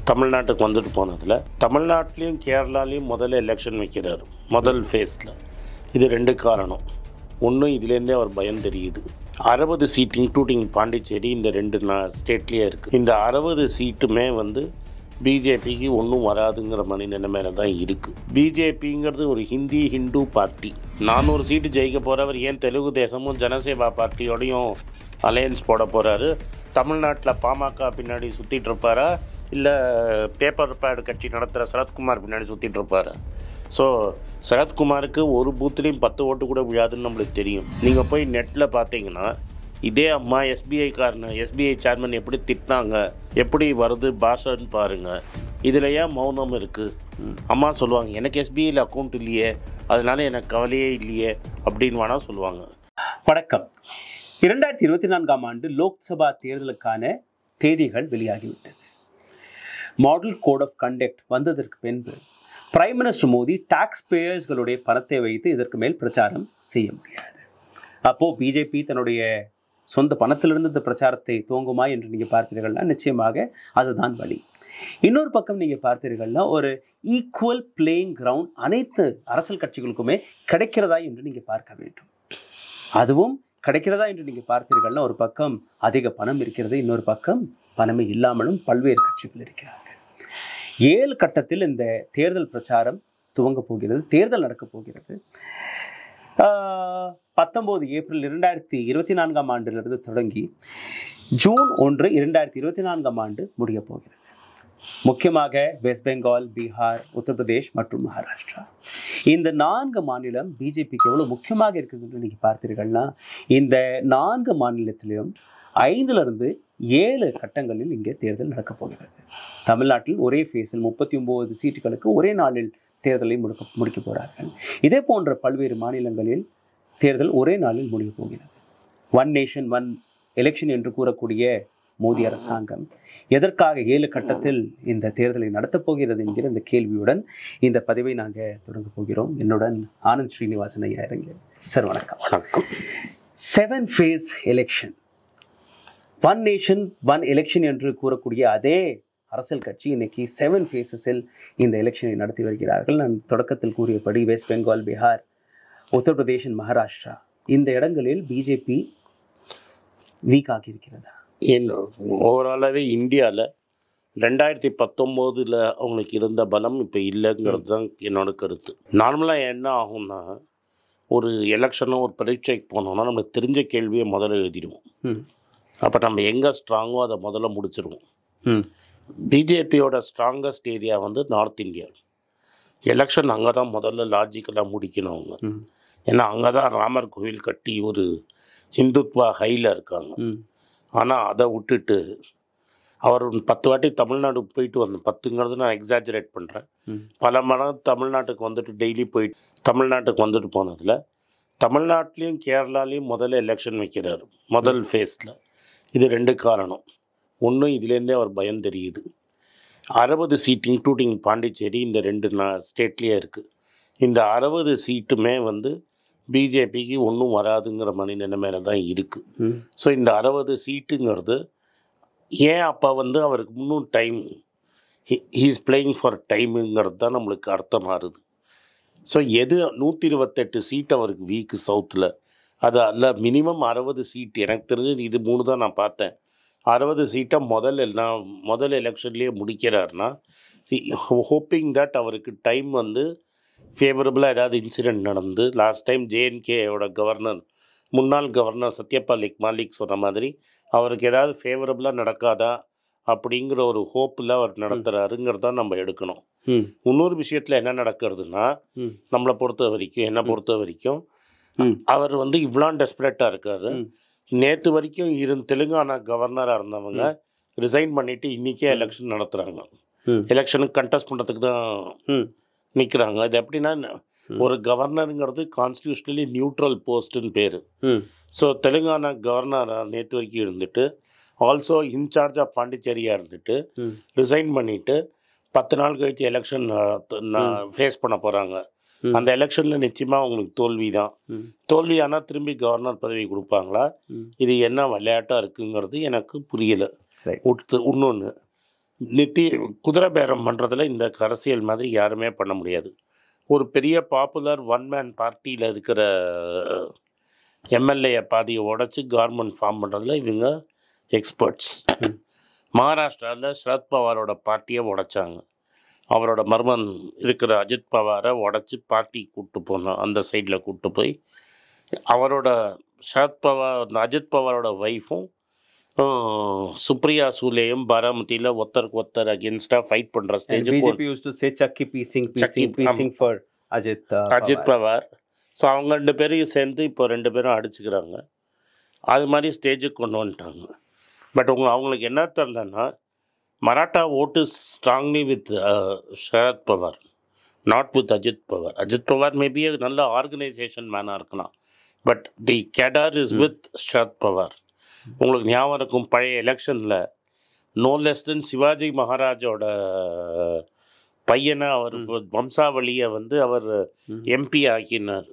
தமிழ்நாட்டுக்கு வந்துட்டு போனதில் தமிழ்நாட்டிலையும் கேரளாலையும் முதல்ல எலெக்ஷன் வைக்கிறார் முதல் ஃபேஸில். இது ரெண்டு காரணம். ஒன்று, இதுலேருந்தே அவர் பயம் தெரியுது. 60 சீட் இன்க்ளூடிங் பாண்டிச்சேரி இந்த ரெண்டு ஸ்டேட்லேயே இருக்குது. இந்த 60 சீட்டுமே பிஜேபிக்கு ஒன்றும் வராதுங்கிற நிலைமையில தான் இருக்குது. பிஜேபிங்கிறது ஒரு ஹிந்து பார்ட்டி. 400 சீட்டு ஜெயிக்க போகிறவர் ஏன் தெலுங்கு தேசமும் ஜனசேவா பார்ட்டியோடையும் அலையன்ஸ் போட போகிறாரு? தமிழ்நாட்டில் பாமக பின்னாடி சுற்றிட்டு இருப்பாரா, இல்லை பேப்பர் பேடு கட்சி நடத்துகிற சரத்குமார் பின்னாடி சுற்றிட்டு இருப்பார்? ஸோ சரத்குமாருக்கு ஒரு பூத்துலேயும் 10 ஓட்டு கூட விழாதுன்னு நம்மளுக்கு தெரியும். நீங்கள் போய் நெட்டில் பார்த்தீங்கன்னா இதே அம்மா எஸ்பிஐ சேர்மன் எப்படி திட்டினாங்க, எப்படி வருது பாஷன்னு பாருங்கள். இதில் ஏன் மௌனம் இருக்குது? அம்மா சொல்லுவாங்க, எனக்கு எஸ்பிஐயில் அக்கௌண்ட் இல்லையே, அதனால எனக்கு கவலையே இல்லையே அப்படின்னு வேணால் சொல்லுவாங்க. வணக்கம். 2024ஆம் ஆண்டு லோக்சபா தேர்தலுக்கான தேதிகள் வெளியாகிவிட்டது. மாடல் கோட் ஆஃப் கண்டக்ட் வந்ததற்கு பின்பு பிரைம் மினிஸ்டர் மோடி டாக்ஸ் பேயர்ஸ்களுடைய பணத்தை வைத்து இதற்கு மேல் பிரச்சாரம் செய்ய முடியாது. அப்போது பிஜேபி தன்னுடைய சொந்த பணத்திலிருந்து இந்த பிரச்சாரத்தை துவங்குமா என்று நீங்கள் பார்த்தீர்கள்னா நிச்சயமாக அதுதான் வழி. இன்னொரு பக்கம் நீங்கள் பார்த்தீர்கள்னா ஒரு ஈக்குவல் பிளேயிங் கிரவுண்ட் அனைத்து அரசியல் கட்சிகளுக்குமே கிடைக்கிறதா என்று நீங்கள் பார்க்க வேண்டும். அதுவும் கிடைக்கிறதா என்று நீங்கள் பார்த்தீர்கள்னா ஒரு பக்கம் அதிக பணம் இருக்கிறது, இன்னொரு பக்கம் பணமே இல்லாமலும் பல்வேறு கட்சிகள் இருக்கிறார்கள். 7 கட்டத்தில் இந்த தேர்தல் பிரச்சாரம் துவங்க போகிறது, தேர்தல் நடக்கப் போகிறது. 19 ஏப்ரல் 2024ஆம் ஆண்டிலிருந்து தொடங்கி ஜூன் 1, 2024ஆம் ஆண்டு முடிய போகிறது. முக்கியமாக வெஸ்ட் பெங்கால், பீகார், உத்தரப்பிரதேஷ் மற்றும் மகாராஷ்டிரா இந்த 4 மாநிலம் பிஜேபிக்கு எவ்வளோ முக்கியமாக இருக்குது என்று நீங்கள் பார்த்தீர்கள்னா இந்த 4 மாநிலத்திலும் 5லிருந்து 7 கட்டங்களில் இங்கே தேர்தல் நடக்கப் போகிறது. தமிழ்நாட்டில் ஒரே ஃபேஸில் 39 சீட்டுகளுக்கு ஒரே நாளில் தேர்தலை முடிக்க போகிறார்கள். இதே போன்ற பல்வேறு மாநிலங்களில் தேர்தல் ஒரே நாளில் முடிய போகிறது. ஒன் நேஷன் ஒன் எலெக்ஷன் என்று கூறக்கூடிய மோடி அரசாங்கம் எதற்காக 7 கட்டத்தில் இந்த தேர்தலை நடத்தப் போகிறது என்கிற இந்த கேள்வியுடன் இந்த பதிவை நாங்கள் தொடங்க போகிறோம். என்னுடன் ஆனந்த் ஸ்ரீனிவாசன் ஐயா இறங்க. சார் வணக்கம். வணக்கம். 7 phase election, one nation one election என்று கூறக்கூடிய அதே அரசியல் கட்சி இன்னைக்கு 7 phases இந்த எலெக்ஷனை நடத்தி வருகிறார்கள். நான் தொடக்கத்தில் கூறியபடி வெஸ்ட் பெங்கால், பீகார், உத்தரப்பிரதேஷ், மகாராஷ்டிரா இந்த இடங்களில் பிஜேபி வீக் ஆகியிருக்கிறதா? ஓவராலாகவே இந்தியாவில் 2019 அவங்களுக்கு இருந்த பலம் இப்போ இல்லைங்கிறது தான் என்னோட கருத்து. நார்மலாக என்ன ஆகும்னா, ஒரு எலெக்ஷனோ ஒரு பரீட்சைக்கு போனோம்னா நம்மளுக்கு தெரிஞ்ச கேள்வியை முதல்ல எழுதிடுவோம். அப்போ நம்ம எங்கே ஸ்ட்ராங்கோ அதை முதல்ல முடிச்சிடுவோம். பிஜேபியோட strongest area north India. Election அங்கே தான் முதல்ல லாஜிக்கலாக முடிக்கணும் அவங்க. ஏன்னா அங்கே தான் ராமர் கோவில் கட்டி ஒரு ஹிந்துத்வா ஹையில் இருக்காங்க. ஆனால் அதை விட்டுட்டு அவர் 10 வாட்டி தமிழ்நாடு போயிட்டு 10ங்கிறது நான் எக்ஸாஜரேட் பண்ணுறேன். பல மடம் தமிழ்நாட்டுக்கு டெய்லி போயிட்டு தமிழ்நாட்டுக்கு போனதில் தமிழ்நாட்டிலையும் கேரளாலையும் முதல்ல எலெக்ஷன் வைக்கிறார் முதல் ஃபேஸில். இது ரெண்டு காரணம். ஒன்று, இதுலேருந்தே அவர் பயம் தெரியுது. 60 சீட் இன்க்ளூடிங் பாண்டிச்சேரி இந்த ரெண்டு ஸ்டேட்லேயே இருக்குது. இந்த 60 சீட்டுமே பிஜேபிக்கு ஒன்றும் வராதுங்கிற நிலைமையில தான் இருக்குது. ஸோ இந்த 60 சீட்டுங்கிறது ஏன் அப்போ அவருக்கு இன்னும் டைம், ஹீஸ் பிளேயிங் ஃபார் டைமுங்கிறது தான் நம்மளுக்கு அர்த்தமாகுது. ஸோ எது 128 சீட் அவருக்கு வீக்கு சவுத்தில், அது அல்ல மினிமம் 60 சீட். எனக்கு தெரிஞ்சது இது 3 தான் நான் பார்த்தேன். 60 சீட்டை முதல் எலெக்ஷன்லேயே முடிக்கிறாருன்னா ஹோப்பிங் தட் அவருக்கு டைம் ஃபேவரபுளாக ஏதாவது இன்சிடெண்ட் நடந்து, லாஸ்ட் டைம் ஜேஎன்கேயோட கவர்னர், முன்னாள் கவர்னர் சத்யபால் மாலிக் சொன்ன மாதிரி அவருக்கு ஏதாவது ஃபேவரபுளாக நடக்காதா அப்படிங்கிற ஒரு ஹோப்பில் அவர் நடத்துகிறாருங்கிறத நம்ம எடுக்கணும். இன்னொரு விஷயத்தில் என்ன நடக்கிறதுனா, என்னை பொறுத்த வரைக்கும் அவர் இவ்வளோ டெஸ்பரேட்டாக இருக்காரு. நேற்று வரைக்கும் தெலுங்கானா கவர்னராக இருந்தவங்க ரிசைன் பண்ணிவிட்டு இன்றைக்கே எலெக்ஷன் நடத்துகிறாங்க. எலெக்ஷனுக்கு கண்டெஸ்ட் பண்ணுறதுக்கு தான் நிற்கிறாங்க. அது எப்படின்னா, ஒரு கவர்னருங்கிறது கான்ஸ்டியூஷனலி நியூட்ரல் போஸ்ட்டுன்னு பேர். ஸோ தெலுங்கானா கவர்னராக நேற்று வரைக்கும் இருந்துட்டு, ஆல்சோ இன்சார்ஜ் ஆஃப் பாண்டிச்சேரியாக இருந்துட்டு ரிசைன் பண்ணிவிட்டு 10 நாள் கழிச்சு எலெக்ஷன் ஃபேஸ் பண்ண போகிறாங்க. அந்த எலெக்ஷனில் நிச்சயமாக அவங்களுக்கு தோல்வி தான். தோல்வியானால் திரும்பி கவர்னர் பதவி கொடுப்பாங்களா? இது என்ன விளையாட்டாக இருக்குங்கிறது எனக்கு புரியலை. இன்னொன்று, குதிரை பேரம் பண்ணுறதுல இந்த அரசியல் மாதிரி யாருமே பண்ண முடியாது. ஒரு பெரிய பாப்புலர் ஒன் மேன் பார்ட்டியில் இருக்கிற எம்எல்ஏ பாதியை உடச்சி கவர்மெண்ட் ஃபார்ம் பண்ணுறதுல இவங்க எக்ஸ்பர்ட்ஸ். மகாராஷ்டிராவில் சரத்பவாரோட பார்ட்டியை உடைச்சாங்க. அவரோட மர்மன் இருக்கிற அஜித் பவாரை உடச்சி பார்ட்டி கூப்பிட்டு போனோம், அந்த சைடில் கூப்பிட்டு போய் அவரோட அஜித் பவாரோட ஒய்ஃபும் சுப்ரியா சூலேயும் பாராமதியில் ஒருத்தருக்கு ஒருத்தர் அகேன்ஸ்டாக ஃபைட் பண்ணுற ஸ்டேஜ் அஜித் பவார். ஸோ அவங்க 2 பேரையும் சேர்ந்து இப்போ 2 பேரும் அடிச்சுக்கிறாங்க. அது மாதிரி ஸ்டேஜுக்கு கொண்டு வந்துட்டாங்க. பட் அவங்களுக்கு என்ன தெரிலன்னா, மராட்டா ஓட்டு strongly with Sharad Pawar, not with Ajit Pawar. Ajit Pawar maybe நல்ல ஆர்கனைசேஷன் மேனாக இருக்கலாம், but the cadre is with Sharad Pawar. உங்களுக்கு ஞாபகம் இருக்கும், பழைய எலெக்ஷனில் நோ லெஸ் தென் சிவாஜி மகாராஜோட பையனை அவர் வம்சாவளியை அவர் எம்பி ஆக்கினார்.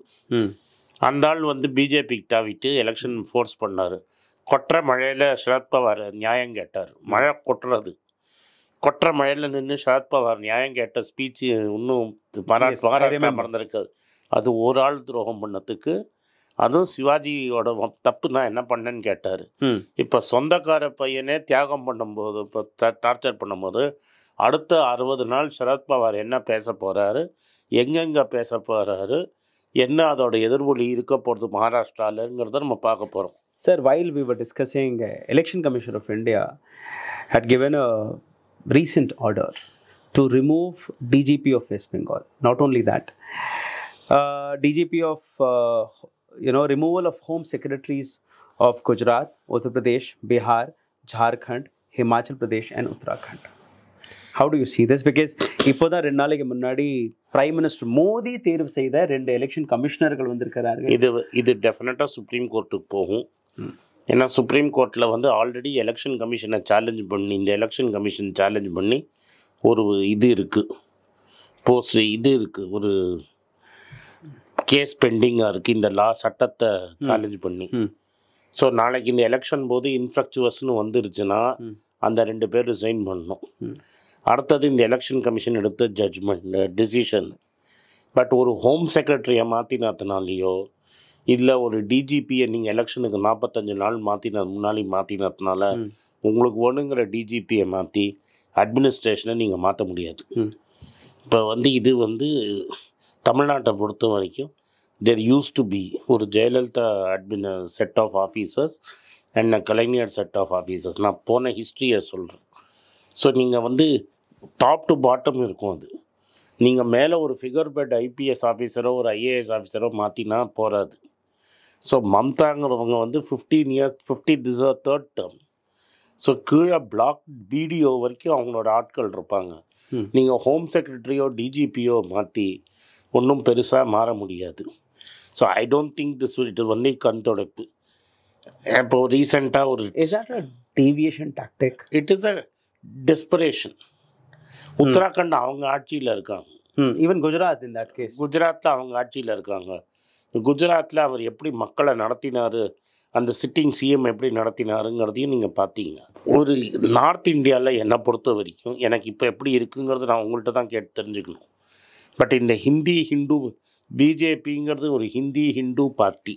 அந்த ஆள் பிஜேபிக்கு தாவிட்டு எலெக்ஷன் ஃபோர்ஸ் பண்ணார். கொற்ற மழையில் சரத்பவார் நியாயம் கேட்டார். மழை கொற்ற மழையில் நின்று சரத்பவார் நியாயம் கேட்ட ஸ்பீச்சு இன்னும் மகாராஷ்டிரா மறந்துருக்காது. அது ஒரு ஆள் துரோகம் பண்ணதுக்கு, அதுவும் சிவாஜியோட தப்பு நான் என்ன பண்ணேன்னு கேட்டார். இப்போ சொந்தக்கார பையனே தியாகம் பண்ணும்போது, இப்போ டார்ச்சர் பண்ணும்போது, அடுத்த 60 நாள் சரத்பவார் என்ன பேச போகிறாரு, எங்கெங்கே பேச போகிறாரு, என்ன அதோட எதிர்வொலி இருக்க போகிறது மகாராஷ்டிராலங்கிறத நம்ம பார்க்க போகிறோம். Sir, while we were discussing, Election Commission of India had given a recent order to remove DGP of West Bengal. Not only that, DGP of removal of home secretaries of Gujarat, Uttar Pradesh, Bihar, Jharkhand, Himachal Pradesh and Uttarakhand. How do you see this? Because இப்போதான் 2 நாளைக்கு முன்னாடி prime minister Modi தேர்வு செய்த 2 election கமிஷனர்கள் வந்திருக்கிறார்கள். இது டெஃபினட்டாக supreme கோர்ட்டுக்கு போகும். ஏன்னா சுப்ரீம் கோர்ட்டில் ஆல்ரெடி எலெக்ஷன் கமிஷனை சேலஞ்ச் பண்ணி, இந்த எலெக்ஷன் கமிஷன் சேலஞ்ச் பண்ணி ஒரு இது இருக்குது, ஒரு கேஸ் பெண்டிங்காக இருக்குது இந்த சட்டத்தை சேலஞ்ச் பண்ணி. ஸோ நாளைக்கு இந்த எலெக்ஷன் போது இன்ஃப்ளக்சுவஸ்னு வந்துருச்சுன்னா அந்த 2 பேர் ரிசைன் பண்ணணும். அடுத்தது இந்த எலெக்ஷன் கமிஷன் எடுத்த ஜட்ஜ்மெண்ட் டிசிஷன். பட் ஒரு ஹோம் செக்ரட்டரியை மாற்றினதுனாலையோ இல்லை ஒரு டிஜிபியை நீங்கள் எலெக்ஷனுக்கு 45 நாள் முன்னாடி மாற்றினதுனால உங்களுக்கு ஒன்றுங்கிற டிஜிபியை மாற்றி அட்மினிஸ்ட்ரேஷனை நீங்கள் மாற்ற முடியாது. இப்போ இது தமிழ்நாட்டை பொறுத்த வரைக்கும் தேர் யூஸ் டு பி ஒரு Jayalalithaa set of officers and Kalaignar set of officers. நான் போன ஹிஸ்ட்ரியை சொல்கிறேன். ஸோ நீங்கள் டாப் டு பாட்டம் இருக்கும். அது நீங்கள் மேலே ஒரு ஃபிகர் பெட் ஐபிஎஸ் ஆஃபீஸரோ ஒரு ஐஏஎஸ் ஆஃபீஸரோ மாற்றினா போகாது. ஸோ மம்தாங்கிறவங்க 15 years, 50 this is 3rd term. So கீழே பிளாக் பிடிஓ வரைக்கும் அவங்களோட ஆட்கள் இருப்பாங்க. நீங்கள் ஹோம் செக்ரட்டரியோ டிஜிபியோ மாற்றி ஒன்றும் பெருசாக மாற முடியாது. So I don't think this will it only கண்தொடைப்பு. இப்போ ரீசெண்டாக ஒரு deviation tactic, it is a desperation. Uttarakhand அவங்க ஆட்சியில் இருக்காங்க. Even Gujarat, in that case குஜராத்தில் அவங்க ஆட்சியில் இருக்காங்க. குஜராத்தில் அவர் எப்படி மக்களை நடத்தினார், அந்த சிட்டிங் சிஎம் எப்படி நடத்தினாருங்கிறதையும் நீங்கள் பார்த்தீங்க. ஒரு நார்த் இந்தியாவில் என்னை பொறுத்த வரைக்கும் எனக்கு இப்போ எப்படி இருக்குங்கிறது நான் உங்கள்கிட்ட தான் கேட்டு தெரிஞ்சுக்கணும். பட் இந்த ஹிந்து பிஜேபிங்கிறது ஒரு Hindu party,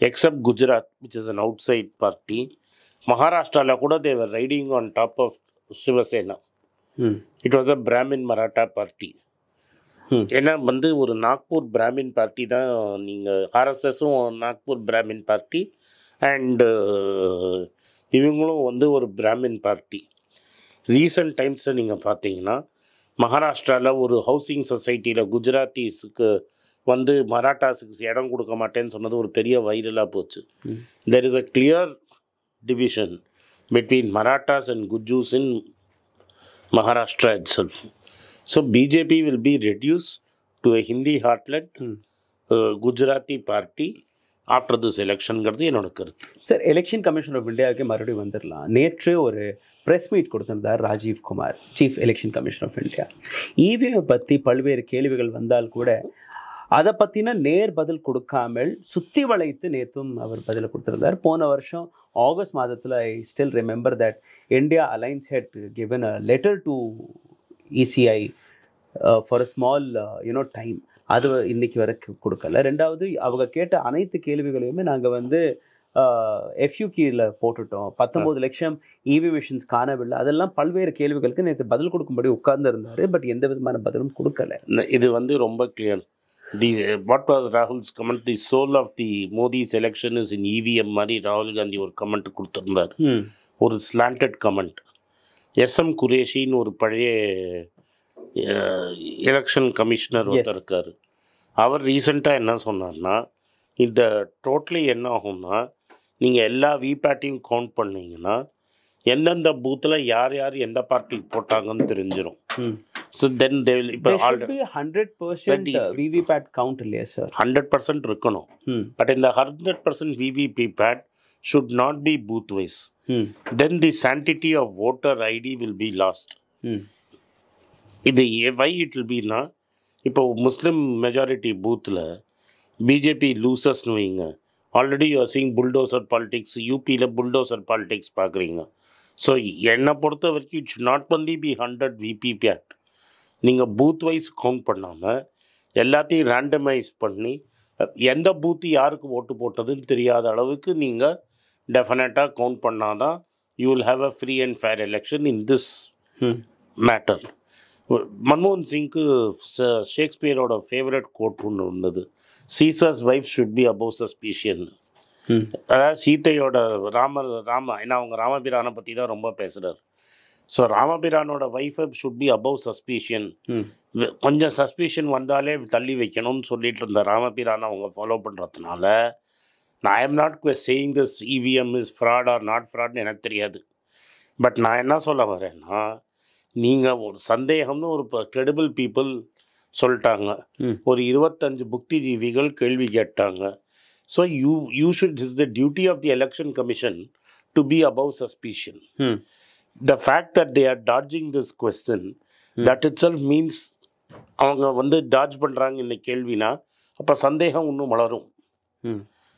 except Gujarat which is an outside party. மகாராஷ்டிராவில் கூட they were riding on top of Shiv Sena. It was a Brahmin Maratha party. ஏன்னா ஒரு நாக்பூர் பிராமின் பார்ட்டி தான். நீங்கள் ஆர்எஸ்எஸும் நாக்பூர் பிராமின் பார்ட்டி அண்டு இவங்களும் ஒரு பிராமின் பார்ட்டி. ரீசன்ட் டைம்ஸில் நீங்கள் பார்த்தீங்கன்னா மகாராஷ்டிராவில் ஒரு ஹவுசிங் சொசைட்டியில் குஜராத்திஸுக்கு மராட்டாஸுக்கு இடம் கொடுக்க மாட்டேன்னு சொன்னது ஒரு பெரிய வைரலாக போச்சு. There is a clear division between Marathas and Gujus in Maharashtra itself. So BJP will be reduced to a Hindi heartland Gujarati party after this election. என்னோட கருத்து. சார், எலெக்ஷன் கமிஷன் ஆஃப் இந்தியாவுக்கு மறுபடியும் வந்துடலாம். நேற்று ஒரு ப்ரெஸ் மீட் கொடுத்திருந்தார் Rajiv Kumar, chief election commission of India. EVM பற்றி பல்வேறு கேள்விகள் வந்தால் கூட அதை பற்றின நேர் பதில் கொடுக்காமல் சுற்றி வளைத்து நேற்றும் அவர் பதிலை கொடுத்துருந்தார். போன வருஷம் ஆகஸ்ட் மாதத்தில் I still remember that India alliance head given a letter to ECI for a small time. அது இன்னைக்கு வரைக்கும் கொடுக்கல. ரெண்டாவது, அவங்க கேட்ட அனைத்து கேள்விகளையுமே நாங்கள் வந்து எஃப்யூகியில் போட்டுட்டோம். 19 லட்சம் இவி மிஷின்ஸ் காணவில்லை. அதெல்லாம் பல்வேறு கேள்விகளுக்கு நேற்று பதில் கொடுக்கும்படி உட்கார்ந்து இருந்தார். பட் எந்த விதமான பதிலும் கொடுக்கல. இது வந்து ரொம்ப clear. What was Rahul's comment, the soul of the Modi's election is in EVM மாதிரி ராகுல் காந்தி ஒரு கமெண்ட் கொடுத்துருந்தார். ஒரு ஸ்லாண்டட் கமெண்ட். எஸ்எம் குரேஷின்னு ஒரு பழைய எலெக்ஷன் கமிஷனர் ஒருத்தர் இருக்கார். அவர் ரீசெண்டாக என்ன சொன்னார்னா, இந்த டோட்டலி என்ன ஆகும்னா, நீங்கள் எல்லா விபேட்டையும் கவுண்ட் பண்ணீங்கன்னா எந்தெந்த பூத்தில் யார் யார் எந்த பார்ட்டிக்கு போட்டாங்கன்னு தெரிஞ்சிடும். ஸோ தென் தே வில் இப்போ 100% விவிபேட் கவுண்ட் இல்லையா சார்? 100% இருக்கணும். பட் இந்த 100% VVPAT should not be booth wise. Then the sanctity of voter ID will be lost. இது why it will be na, இப்போ முஸ்லிம் மெஜாரிட்டி பூத்தில் பிஜேபி லூசர்ஸ்னு வைங்க. Already you are seeing bulldozer politics. யூபியில் bulldozer politics பார்க்குறீங்க. So என்னை பொறுத்த வரைக்கும் it should not only be 100 VVPAT. நீங்கள் பூத் வைஸ் கவுண்ட் பண்ணாமல் எல்லாத்தையும் ரேண்டமைஸ் பண்ணி எந்த பூத்து யாருக்கு ஓட்டு போட்டதுன்னு தெரியாத அளவுக்கு நீங்கள் டெஃபினட்டாக கவுண்ட் பண்ணாதான் you will have a free and fair election in this matter. மன்மோகன் சிங்க்கு ஷேக்ஸ்பியரோட ஃபேவரட் கோட் ஒன்று இருந்தது, Caesar's wife should be above suspicion. அதாவது சீத்தையோட ஏன்னா அவங்க ராமபிரானை பற்றி தான் ரொம்ப பேசுகிறார். ஸோ ராமபிரானோட ஒய்ஃபை ஷுட் பி அபவ் சஸ்பீஷியன். கொஞ்சம் சஸ்பீஷன் வந்தாலே தள்ளி வைக்கணும்னு சொல்லிட்டு இருந்த ராமபிரானை அவங்க ஃபாலோ பண்ணுறதுனால, நான் I am not saying this EVM is fraud or not ஃப்ராட்னு எனக்கு தெரியாது. பட் நான் என்ன சொல்ல வரேன்னா, நீங்கள் ஒரு சந்தேகம்னு ஒரு கிரெடிபிள் பீப்புள் சொல்லிட்டாங்க, ஒரு 25 புத்திஜீவிகள் கேள்வி கேட்டாங்க. So you should is the duty of the election commission to be above suspicion. The fact that they are dodging this question, that itself means அவங்க வந்து டாட்ஜ் பண்ணுறாங்க இந்த கேள்வினா, அப்போ சந்தேகம் இன்னும் வளரும்.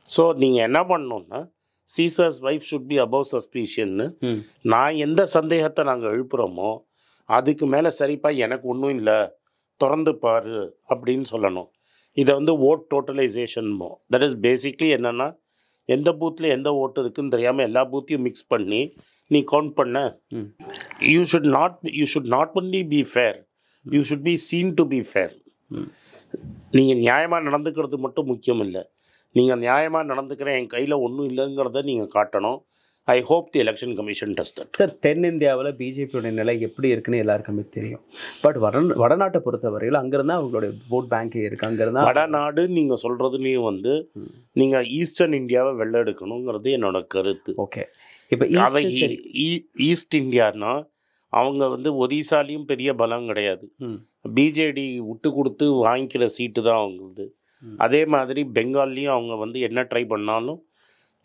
ஸோ நீங்கள் என்ன பண்ணணுன்னா, Caesar's wife should be above சஸ்பீஷன்னு நான் எந்த சந்தேகத்தை நாங்கள் எழுப்புகிறோமோ அதுக்கு மேலே சரிப்பா எனக்கு ஒன்றும் இல்லை திறந்து பாரு அப்படின்னு சொல்லணும். இதை வந்து ஓட் டோட்டலைசேஷன்மோ. தட் இஸ் பேசிக்லி என்னென்னா, எந்த பூத்தில் எந்த ஓட்டு இருக்குன்னு தெரியாமல் எல்லா பூத்தையும் மிக்ஸ் பண்ணி நீ கவுண்ட் பண்ண. You should not only be fair, you should be seen to be fair. நீங்கள் நியாயமாக நடந்துக்கிறது மட்டும் முக்கியம் இல்லை, நீங்கள் நியாயமாக நடந்துக்கிற என் கையில் ஒன்றும் இல்லைங்கிறத நீங்கள் காட்டணும். I hope the election commission does that. Sir, தென்னிந்தியாவில் பிஜேபியோட நிலை எப்படி இருக்குன்னு எல்லாருக்குமே தெரியும். பட் வடநாட்டை பொறுத்தவரையில் அங்கேருந்தா அவங்களுடைய ஓட் பேங்கே இருக்குது. அங்கேருந்தா வடநாடு நீங்கள் சொல்கிறதுலேயும் வந்து நீங்கள் ஈஸ்டர்ன் இந்தியாவை வெள்ளை எடுக்கணுங்கிறது என்னோட கருத்து. ஓகே, இப்போ ஈஸ்ட் இந்தியானா அவங்க வந்து ஒரிசாலையும் பெரிய பலம் கிடையாது, பிஜேடி விட்டு கொடுத்து வாங்கிக்கிற சீட்டு தான் அவங்களுக்கு. அதே மாதிரி பெங்கால்லையும் அவங்க வந்து என்ன ட்ரை பண்ணாலும்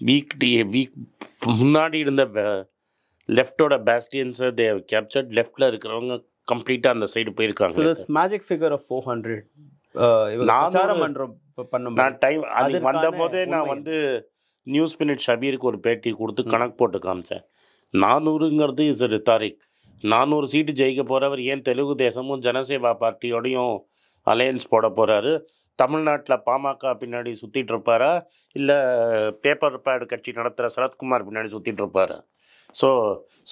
வீக் முன்னாடி இருந்த லெஃப்டோட பேஸ்டியன்ஸை தே ஹவ் கேப்சர்ட். லெஃப்டில் இருக்கிறவங்க கம்ப்ளீட்டாக அந்த சைடு போயிருக்காங்க. மேஜிக் ஃபிகர் ஆஃப் 400 நான் டைம் அது வந்த போதே நான் வந்து நியூஸ் மினிட் ஷபீருக்கு ஒரு பேட்டி கொடுத்து கணக்கு போட்டு காமிச்சேன். 400ங்கிறது இஸ் அ ரித்தாரிக். 400 சீட்டு ஜெயிக்க போகிறவர் ஏன் தெலுங்கு தேசமும் ஜனசேவா பார்ட்டியோடையும் அலையன்ஸ் போட போகிறாரு? தமிழ்நாட்டில் பாமக பின்னாடி சுற்றிட்டு இருப்பாரா, இல்லை பேப்பர் பேடு கட்சி நடத்துகிற சரத்குமார் பின்னாடி சுற்றிட்டு இருப்பாரா? ஸோ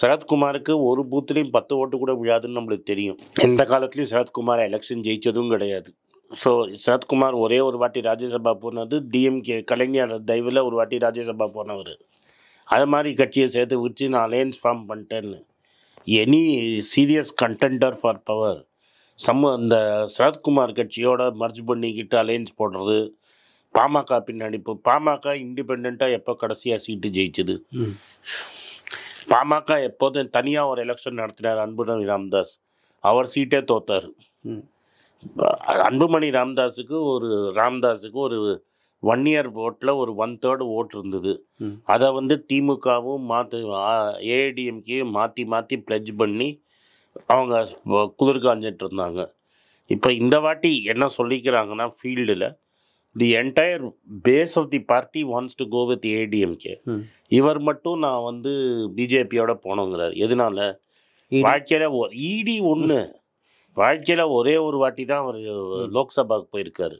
சரத்குமாருக்கு ஒரு பூத்துலேயும் 10 ஓட்டு கூட விழாதுன்னு நம்மளுக்கு தெரியும். எந்த காலத்துலேயும் சரத்குமார் எலெக்ஷன் ஜெயித்ததும் கிடையாது. ஸோ சரத்குமார் ஒரே ஒரு வாட்டி ராஜ்யசபா போனது டிஎம்கே கலைஞர் தயவில் ஒரு வாட்டி ராஜ்யசபா போனவர். அது மாதிரி கட்சியை சேர்த்து வச்சு நான் அலையன்ஸ் ஃபார்ம் பண்ணிட்டேன்னு. Any serious contender for power இந்த சரத்குமார் கட்சியோட மர்ஜ் பண்ணிக்கிட்டு அலையன்ஸ் போடுறது, பாமக பின்னாடி. இப்போ பாமக இண்டிபெண்ட்டாக எப்போ கடைசியாக சீட்டு ஜெயிச்சுது? பாமக எப்போதும் தனியாக ஒரு எலெக்ஷன் நடத்தினார் அன்புமணி ராமதாஸ், அவர் சீட்டே தோத்தார். அன்புமணி ராமதாஸுக்கு ஒரு 1 இயர் ஓட்டில் ஒரு 1/3 ஓட்டு இருந்தது. அதை வந்து திமுகவும் ஏஐடிஎம்கேயும் மாற்றி பிளட்ஜ் பண்ணி அவங்க குளிர் காஞ்சிட்டு இருந்தாங்க. இப்போ இந்த வாட்டி என்ன சொல்லிக்கிறாங்கன்னா ஃபீல்டில் the entire base of the party wants to go with ADMK. இவர் மட்டும் நான் வந்து பிஜேபியோட போனோங்கிறார். எதனால? வாழ்க்கையில் இடி ஒன்று வாழ்க்கையில் ஒரே ஒரு வாட்டி தான் அவர் லோக்சபாவுக்கு போயிருக்காரு.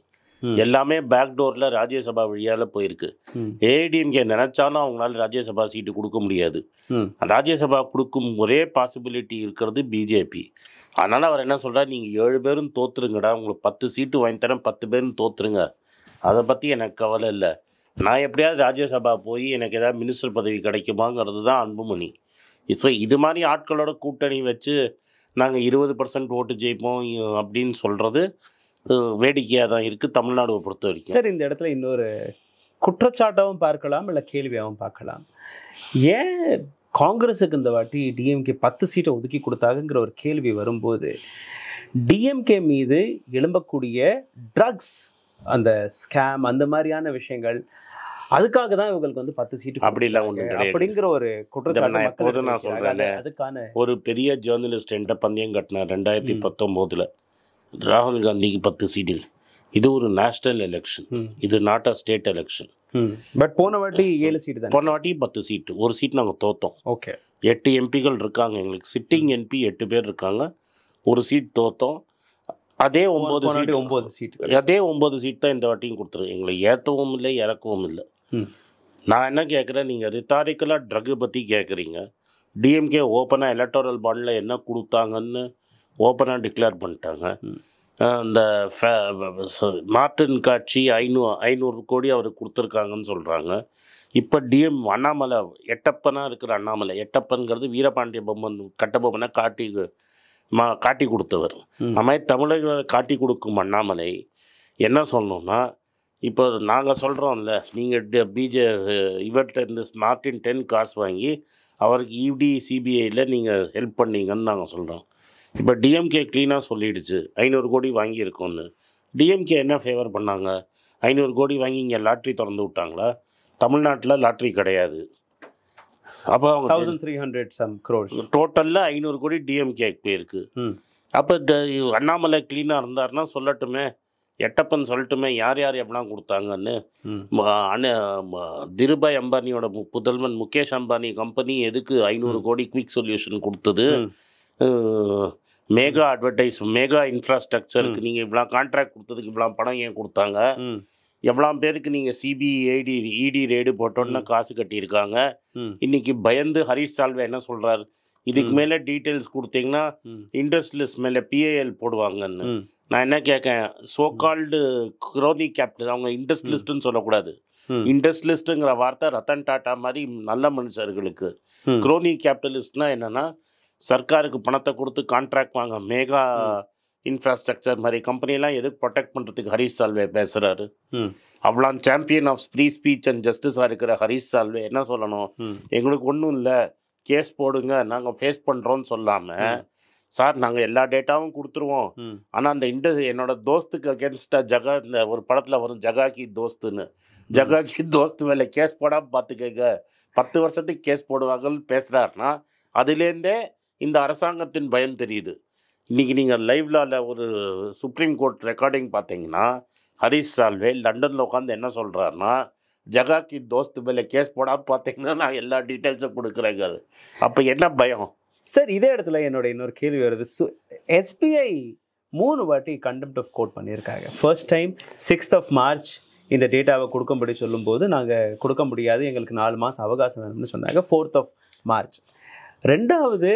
எல்லாமே பேக்டோரில் ராஜ்யசபா வழியால் போயிருக்கு. ஏடிஎம்கே நினச்சாலும் அவங்களால ராஜ்யசபா சீட்டு கொடுக்க முடியாது. ராஜ்யசபா கொடுக்கும் ஒரே பாசிபிலிட்டி இருக்கிறது பிஜேபி. அதனால் அவர் என்ன சொல்கிறார், நீங்கள் 7 பேரும் தோற்றுருங்கடா, உங்களுக்கு 10 சீட்டு வாங்கி தரேன், 10 பேரும் தோற்றுருங்க, அதை பற்றி எனக்கு கவலை இல்லை, நான் எப்படியாவது ராஜ்யசபா போய் எனக்கு ஏதாவது மினிஸ்டர் பதவி கிடைக்குமாங்கிறது தான் அன்புமணி. ஸோ இது மாதிரி ஆட்களோட கூட்டணி வச்சு நாங்கள் 20% ஓட்டு ஜெயிப்போம் அப்படின்னு சொல்கிறது வேடிக்கையாக தான் இருக்குது தமிழ்நாடுவை பொறுத்த வரைக்கும். சார், இந்த இடத்துல இன்னொரு குற்றச்சாட்டாகவும் பார்க்கலாம், இல்லை கேள்வியாகவும் பார்க்கலாம். ஏன் காங்கிரஸுக்கு இந்த வாட்டி டிஎம்கே 10 சீட்டை ஒதுக்கி கொடுத்தாங்கங்கிற ஒரு கேள்வி வரும்போது, டிஎம்கே மீது எழும்பக்கூடிய ட்ரக்ஸ், அந்த ஸ்கேம், அந்த மாதிரியான விஷயங்கள், அதுக்காக தான் இவங்களுக்கு வந்து 10 சீட்டு அப்படிலாம் ஒன்று அப்படிங்கிற ஒரு குற்றச்சாட்டு நான் சொல்கிறேன். அதுக்கான ஒரு பெரிய ஜேர்னலிஸ்ட் என்கிட்ட பந்தயம் கட்டினார் 2019. ராகுல் காந்திக்கு 10 சீட்டு. இது ஒரு நேஷனல் எலெக்ஷன், இது not a state election. But போன வாட்டி 7 சீட்டு தான். போன வாட்டி 10 சீட்டு, ஒரு சீட் நாங்கள் தோற்றோம். ஓகே, 8 எம்பிகள் இருக்காங்க எங்களுக்கு, சிட்டிங் எம்பி 8 பேர் இருக்காங்க, ஒரு சீட் தோற்றோம். அதே 9 சீட் தான் இந்த வாட்டியும் கொடுத்துரு. எங்களை ஏற்றவும் இல்லை இறக்கவும் இல்லை. நான் என்ன கேட்குறேன், நீங்கள் ரித்தாரிக்கலாக ட்ரக்கு பற்றி கேட்குறீங்க. டிஎம்கே ஓப்பனாக எலக்டோரல் பாண்டில் என்ன கொடுத்தாங்கன்னு ஓப்பனாக டிக்ளேர் பண்ணிட்டாங்க. இந்த மார்டின் காட்சி 500 கோடி அவருக்கு கொடுத்துருக்காங்கன்னு சொல்கிறாங்க. இப்போ அண்ணாமலை, எட்டப்பனாக இருக்கிற அண்ணாமலை, எட்டப்பன்கிறது வீரபாண்டிய பொம்மன் கட்டபொம்மனை காட்டி கொடுத்தவர். அந்த மாதிரி தமிழர்களை காட்டி கொடுக்கும் அண்ணாமலை என்ன சொல்லணும்னா, இப்போ நாங்கள் சொல்கிறோம்ல, நீங்கள் இவர்கிட்ட இந்த மார்டின் 10 காசு வாங்கி அவருக்கு இடி சிபிஐயில் நீங்கள் ஹெல்ப் பண்ணீங்கன்னு நாங்கள் சொல்கிறோம். இப்போ டிஎம்கே க்ளீனாக சொல்லிடுச்சு 500 கோடி வாங்கியிருக்கோன்னு. டிஎம்கே என்ன ஃபேவர் பண்ணாங்க? 500 கோடி வாங்கி இங்கே லாட்ரி திறந்து விட்டாங்களா? தமிழ்நாட்டில் லாட்ரி கிடையாது. அப்போ அவங்க 1300 some crores டோட்டலில் 500 கோடி டிஎம்கேக்கு போயிருக்கு. அப்போ அண்ணாமலை க்ளீனாக இருந்தாருன்னா சொல்லட்டுமே, எட்டப்பன் சொல்லட்டுமே யார் யார் எப்படிலாம் கொடுத்தாங்கன்னு. திருபாய் அம்பானியோட புதல்வன் முகேஷ் அம்பானி கம்பெனி எதுக்கு 500 கோடி குவிக் சொல்யூஷன் கொடுத்தது? மெகா இன்ஃப்ராஸ்ட்ரக்சருக்கு நீங்கள் இவ்வளோ கான்ட்ராக்ட் கொடுத்ததுக்கு இவ்வளோ பணம் ஏன் கொடுத்தாங்க? எவ்வளோ பேருக்கு நீங்கள் சிபிஐடி இடி ரேடு போட்டோன்னா காசு கட்டியிருக்காங்க. இன்னைக்கு பயந்து ஹரீஷ் சால்வே என்ன சொல்கிறார், இதுக்கு மேலே டீட்டெயில்ஸ் கொடுத்தீங்கன்னா இண்டஸ்ட்ரியலிஸ்ட் மேலே பிஏஎல் போடுவாங்கன்னு. நான் என்ன கேட்கேன், சோகால்டு குரோனி கேபிட்டல், அவங்க இண்டஸ்ட்ரியலிஸ்ட்டுன்னு சொல்லக்கூடாது. இண்டஸ்ட்ரியலிஸ்ட்டுங்கிற வார்த்தை ரத்தன் டாட்டா மாதிரி நல்ல மனுஷர்களுக்கு. குரோனி கேபிட்டலிஸ்ட்னா என்னென்னா, சர்க்காருக்கு பணத்தை கொடுத்து கான்ட்ராக்ட் வாங்க மெகா இன்ஃப்ராஸ்ட்ரக்சர் மாதிரி கம்பெனிலாம் எதுக்கு ப்ரொடெக்ட் பண்ணுறதுக்கு ஹரீஷ் சால்வே பேசுகிறாரு. அவ்வளோ champion of free speech and ஜஸ்டிஸாக இருக்கிற ஹரீஷ் சால்வே என்ன சொல்லணும், எங்களுக்கு ஒன்றும் இல்லை, கேஸ் போடுங்க, நாங்கள் ஃபேஸ் பண்ணுறோன்னு சொல்லாமல், சார் நாங்கள் எல்லா டேட்டாவும் கொடுத்துருவோம், ஆனால் அந்த என்னோட தோஸ்துக்கு அகேன்ஸ்டாக இந்த ஒரு படத்தில் வரும் ஜகாக்கி தோஸ்துன்னு, ஜகாக்கி தோஸ்து மேலே கேஸ் போடாமல் பார்த்துக்கங்க, 10 வருஷத்துக்கு கேஸ் போடுவாங்கன்னு பேசுகிறாருன்னா அதுலேருந்தே இந்த அரசாங்கத்தின் பயம் தெரியுது. இன்றைக்கி நீங்கள் லைவ்லாவில் ஒரு சுப்ரீம் கோர்ட் ரெக்கார்டிங் பார்த்தீங்கன்னா, ஹரீஷ் சால்வே லண்டனில் உட்காந்து என்ன சொல்கிறாருன்னா, ஜகாக்கி தோஸ்து மேலே கேஸ் போடாமல் பார்த்தீங்கன்னா நான் எல்லா டீட்டெயில்ஸும் கொடுக்குறேங்க. அப்போ என்ன பயம் சார்? இதே இடத்துல என்னோட இன்னொரு கேள்வி வருது. எஸ்பிஐ 3 வாட்டி கண்டெம்ட் ஆஃப் கோர்ட் பண்ணியிருக்காங்க. ஃபர்ஸ்ட் டைம் 6th March இந்த டேட்டாவை கொடுக்கும்படி சொல்லும்போது நாங்கள் கொடுக்க முடியாது, எங்களுக்கு 4 மாதம் அவகாசம் வேணும்னு சொன்னாங்க. 4th March. ரெண்டாவது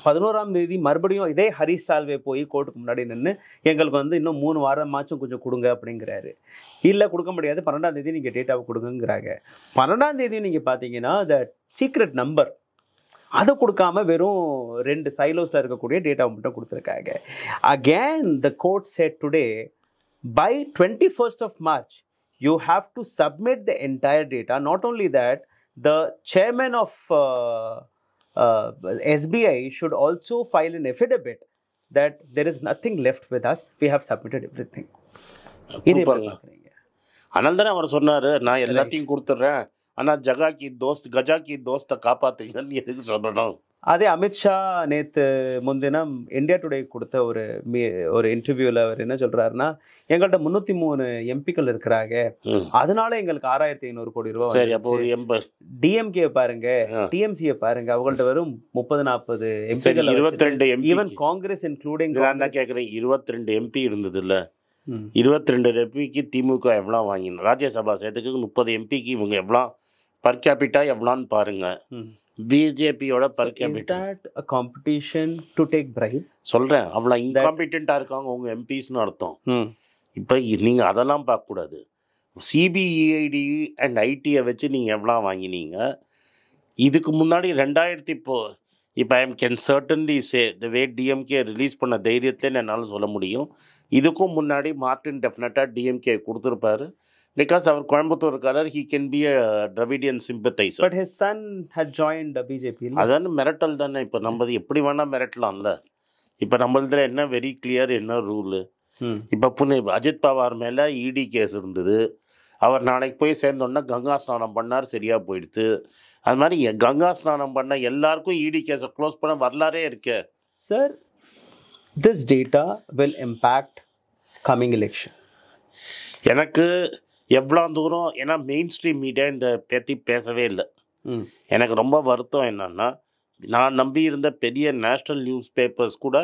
11ஆம் தேதி மறுபடியும் இதே ஹரீஷ் சால்வே போய் கோர்ட்டுக்கு முன்னாடி நின்று எங்களுக்கு வந்து இன்னும் 3 வாரமாச்சும் கொஞ்சம் கொடுங்க அப்படிங்கிறாரு. இல்லை கொடுக்க முடியாது, 12ஆம் தேதி நீங்கள் டேட்டாவை கொடுங்கங்கிறாங்க. 12ஆம் தேதி நீங்கள் பார்த்தீங்கன்னா த சீக்ரெட் நம்பர் அதை கொடுக்காம வெறும் 2 சைலோஸில் இருக்கக்கூடிய டேட்டாவை மட்டும் கொடுத்துருக்காங்க. Again the court set today by 21st March you have to submit the entire data. Not only that, the chairman of SBI should also file an affidavit that there is nothing left with us, we have submitted everything. அதனால தானே அவர் சொன்னார், நான் எல்லாத்தையும் கொடுத்துட்றேன், ஆனால் கஜாக்கி தோஸ்தை காப்பாற்றுங்கன்னு எதுக்கு சொல்லணும்? அதே அமித்ஷா நேற்று முன்தினம் இந்தியா டுடே கொடுத்த ஒரு இன்டர்வியூவில் அவர் என்ன சொல்கிறாருன்னா, எங்கள்கிட்ட 303 எம்பிக்கள் இருக்கிறாங்க, அதனால எங்களுக்கு 6500 கோடி ரூபா. சரி, அப்போ ஒரு டிஎம்கே பாருங்க, டிஎம்சியை பாருங்க, அவங்கள்ட்ட வெறும் 30-40 எம்பிக்கள், 22 எம்பி, ஈவன் காங்கிரஸ் இன்க்ளூடிங். நான் தான் கேட்குறேன், 22 எம்பி இருந்தது இல்லை, 22 எம்பிக்கு திமுக எவ்வளோ வாங்கினோம், ராஜ்யசபா சேர்த்துக்கு 30 எம்பிக்கு இவங்க எவ்வளோ பர் கேபிட்டா எவ்வளோன்னு பாருங்க. பிஜேபியோட per capita competition to take bribe சொல்கிறேன், அவ்வளோ இன்காம்பிட்டண்ட்டாக இருக்காங்க உங்கள் எம்பிஸ்னு அர்த்தம். இப்போ நீங்கள் அதெல்லாம் பார்க்கக்கூடாது. சிபிஇஐடி அண்ட் ஐடியை வச்சு நீங்கள் எவ்வளோ வாங்கினீங்க. இதுக்கு முன்னாடி 2000 இப்போ I can certainly say the way DMK release பண்ண தைரியத்தில் என்னால் சொல்ல முடியும். இதுக்கும் முன்னாடி மார்டின் டெஃபினட்டாக டிஎம்கே கொடுத்துருப்பாரு. Because our Coimbatore he can be a Dravidian sympathizer. But his son had joined the BJP. அதான் மிரட்டல் தானே. இப்போ நம்ம எப்படி வேணால் மிரட்டலாம்ல. இப்போ நம்மளதுல என்ன வெரி கிளியர் என்ன ரூலு. இப்போ அஜித் பவார் மேலே இடி கேஸ் இருந்தது. அவர் நாளைக்கு போய் சேர்ந்தோன்னா கங்கா ஸ்நானம் பண்ணார், சரியாக போயிடுது. அது மாதிரி கங்கா ஸ்நானம் பண்ண எல்லாருக்கும் இடி கேஸை க்ளோஸ் பண்ண வரலாறே இருக்கு. Sir, this data will impact coming election. எனக்கு எவ்வளோ தூரம், ஏன்னா மெயின் ஸ்ட்ரீம் மீடியா இந்த பற்றி பேசவே இல்லை. எனக்கு ரொம்ப வருத்தம் என்னன்னா, நான் நம்பி இருந்த பெரிய நேஷ்னல் நியூஸ் பேப்பர்ஸ் கூட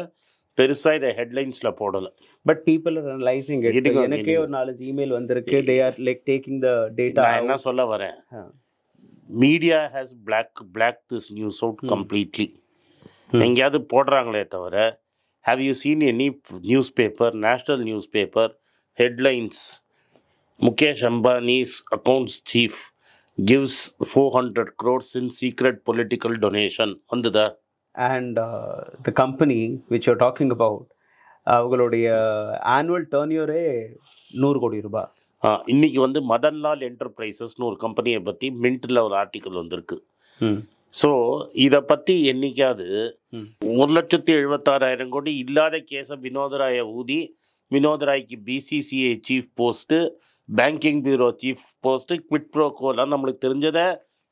பெருசாக இதை ஹெட்லைன்ஸில் போடலை. But people are analysing it. எனக்கே ஒரு 4 இமெயில் வந்திருக்கு. They are like taking the data. நான் என்ன சொல்ல வரேன், media has block this news out completely. எங்கேயாவது போடுறாங்களே தவிர, have you seen any news paper, national news paper headlines, Mukesh Ambani's accounts chief gives 400 crores in secret political donation on the and the company which you're talking about, அவங்களுடைய annual turnover 100 கோடி ரூபாய். இன்னைக்கு மதன்லால் என்டர்பிரைசஸ்னு ஒரு கம்பெனியை பற்றி மின்ட்டில் ஒரு article வந்திருக்கு. So இதை பற்றி என்னைக்காவது 1,76,000 கோடி இல்லாத கேஸை வினோதராயை ஊதி, வினோதராய்க்கு BCCI chief post, banking bureau chief post, quid ப்ரோக்கோலாம் நம்மளுக்கு தெரிஞ்சதை